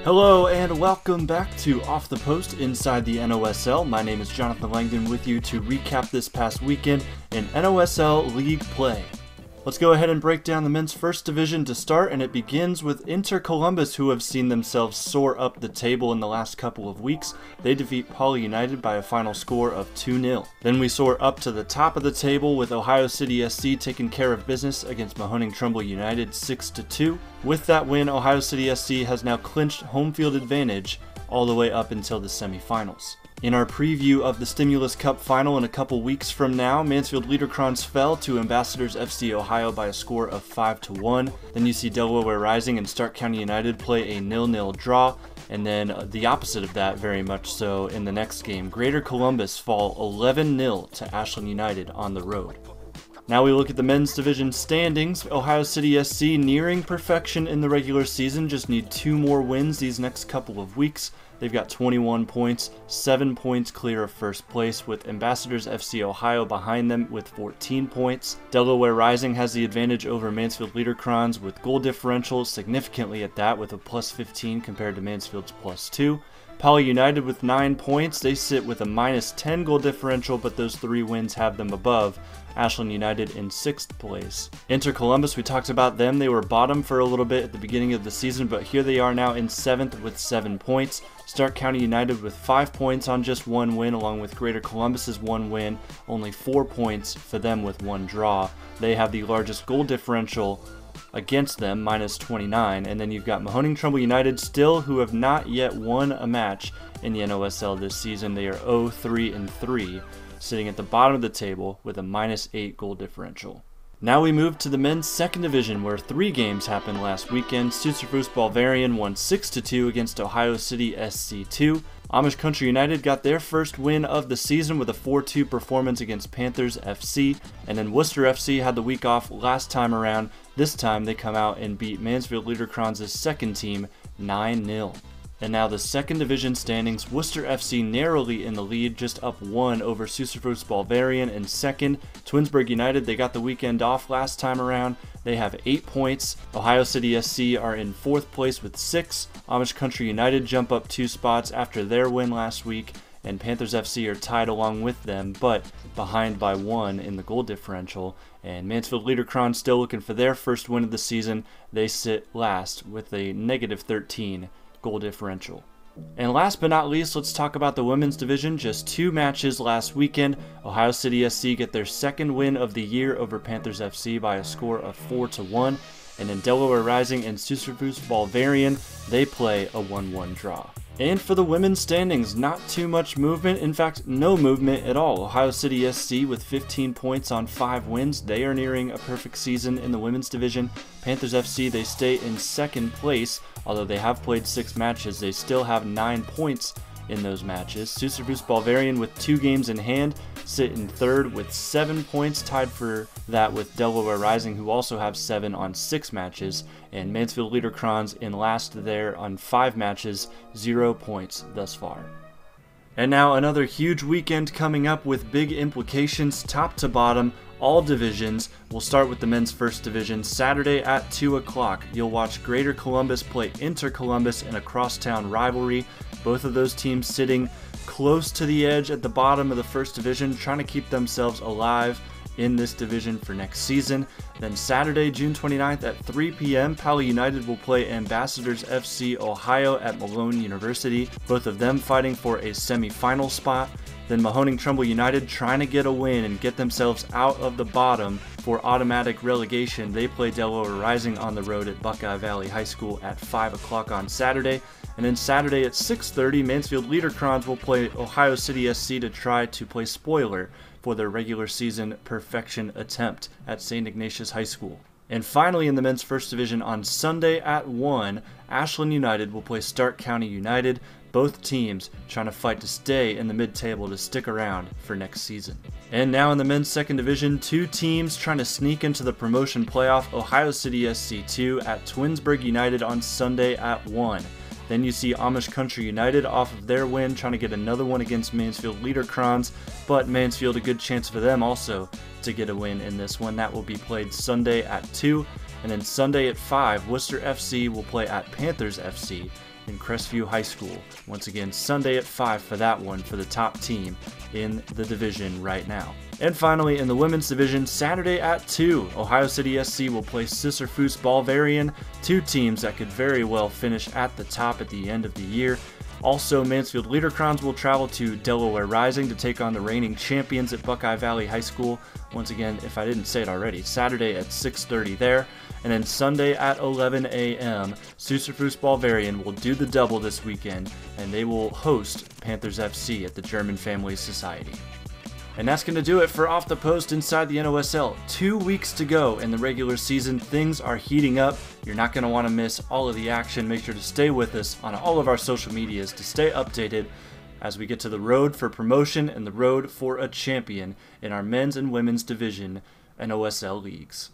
Hello and welcome back to Off the Post inside the NOSL. My name is Jonathan Langdon with you to recap this past weekend in NOSL League play. Let's go ahead and break down the men's first division to start, and it begins with Inter Columbus, who have seen themselves soar up the table in the last couple of weeks. They defeat Poly United by a final score of 2-0. Then we soar up to the top of the table with Ohio City SC taking care of business against Mahoning Trumbull United 6-2. With that win, Ohio City SC has now clinched home field advantage all the way up until the semifinals. In our preview of the Stimulus Cup final in a couple weeks from now, Mansfield Liederkranz fell to Ambassadors FC Ohio by a score of 5-1. Then you see Delaware Rising and Stark County United play a 0-0 draw, and then the opposite of that very much so in the next game. Greater Columbus fall 11-0 to Ashland United on the road. Now we look at the men's division standings. Ohio City SC nearing perfection in the regular season, just need 2 more wins these next couple of weeks. They've got 21 points, 7 points clear of first place, with Ambassadors FC Ohio behind them with 14 points. Delaware Rising has the advantage over Mansfield Liederkranz with goal differential significantly at that, with a plus 15 compared to Mansfield's plus 2. Poly United with 9 points, they sit with a minus 10 goal differential, but those 3 wins have them above Ashland United in 6th place. Inter Columbus, we talked about them. They were bottom for a little bit at the beginning of the season, but here they are now in 7th with 7 points. Stark County United with 5 points on just 1 win, along with Greater Columbus's 1 win, only 4 points for them with 1 draw. They have the largest goal differential against them, minus 29, and then you've got Mahoning Trumbull United still, who have not yet won a match in the NOSL this season. They are 0-3-3, sitting at the bottom of the table with a minus 8 goal differential. Now we move to the men's second division, where 3 games happened last weekend. Suterfus Bavarian won 6-2 against Ohio City SC2. Amish Country United got their first win of the season with a 4-2 performance against Panthers FC, and then Worcester FC had the week off last time around. This time they come out and beat Mansfield Liederkranz's second team 9-0. And now the second division standings, Worcester FC narrowly in the lead, just up 1 over Suterfus Bavarian in second. Twinsburg United, they got the weekend off last time around. They have 8 points. Ohio City SC are in 4th place with 6. Amish Country United jump up 2 spots after their win last week, and Panthers FC are tied along with them, but behind by 1 in the goal differential. And Mansfield Liederkranz still looking for their first win of the season. They sit last with a negative 13 goal differential. And last but not least, let's talk about the women's division. Just 2 matches last weekend. Ohio City SC get their second win of the year over Panthers FC by a score of 4-1. And then Delaware Rising and Suterfus Bavarian, they play a 1-1 draw. And for the women's standings, not too much movement. In fact, no movement at all. Ohio City SC with 15 points on 5 wins. They are nearing a perfect season in the women's division. Panthers FC, they stay in 2nd place. Although they have played 6 matches, they still have 9 points in those matches. Suterfus Bavarian with 2 games in hand sit in 3rd with 7 points, tied for that with Delaware Rising, who also have 7 on 6 matches, and Mansfield Liederkranz in last there on 5 matches, 0 points thus far. And now another huge weekend coming up with big implications top to bottom, all divisions. We'll start with the men's first division. Saturday at 2 o'clock, you'll watch Greater Columbus play Inter Columbus in a crosstown rivalry. Both of those teams sitting close to the edge at the bottom of the first division, trying to keep themselves alive in this division for next season. Then Saturday, June 29th at 3 p.m., Poly United will play Ambassadors FC Ohio at Malone University, both of them fighting for a semi-final spot. Then Mahoning Trumbull United trying to get a win and get themselves out of the bottom for automatic relegation. They play Delaware Rising on the road at Buckeye Valley High School at 5 o'clock on Saturday. And then Saturday at 6:30, Mansfield Liederkranz will play Ohio City SC to try to play spoiler for their regular season perfection attempt at St. Ignatius High School. And finally, in the men's first division on Sunday at 1, Ashland United will play Stark County United. Both teams trying to fight to stay in the mid-table to stick around for next season. And now in the men's second division, 2 teams trying to sneak into the promotion playoff. Ohio City SC2 at Twinsburg United on Sunday at 1. Then you see Amish Country United off of their win, trying to get another one against Mansfield Liederkranz, but Mansfield a good chance for them also to get a win in this one. That will be played Sunday at 2, and then Sunday at 5, Worcester FC will play at Panthers FC, in Crestview High School. Once again, Sunday at 5 for that one for the top team in the division right now. And finally, in the women's division, Saturday at 2, Ohio City SC will play Sisyphus Bolvarian, two teams that could very well finish at the top at the end of the year. Also, Mansfield Liederkranz will travel to Delaware Rising to take on the reigning champions at Buckeye Valley High School. Once again, if I didn't say it already, Saturday at 6:30 there. And then Sunday at 11 a.m., Sisyphus Bolvarian will do the double this weekend, and they will host Panthers FC at the German Family Society. And that's going to do it for Off the Post inside the NOSL. 2 weeks to go in the regular season. Things are heating up. You're not going to want to miss all of the action. Make sure to stay with us on all of our social medias to stay updated as we get to the road for promotion and the road for a champion in our men's and women's division NOSL leagues.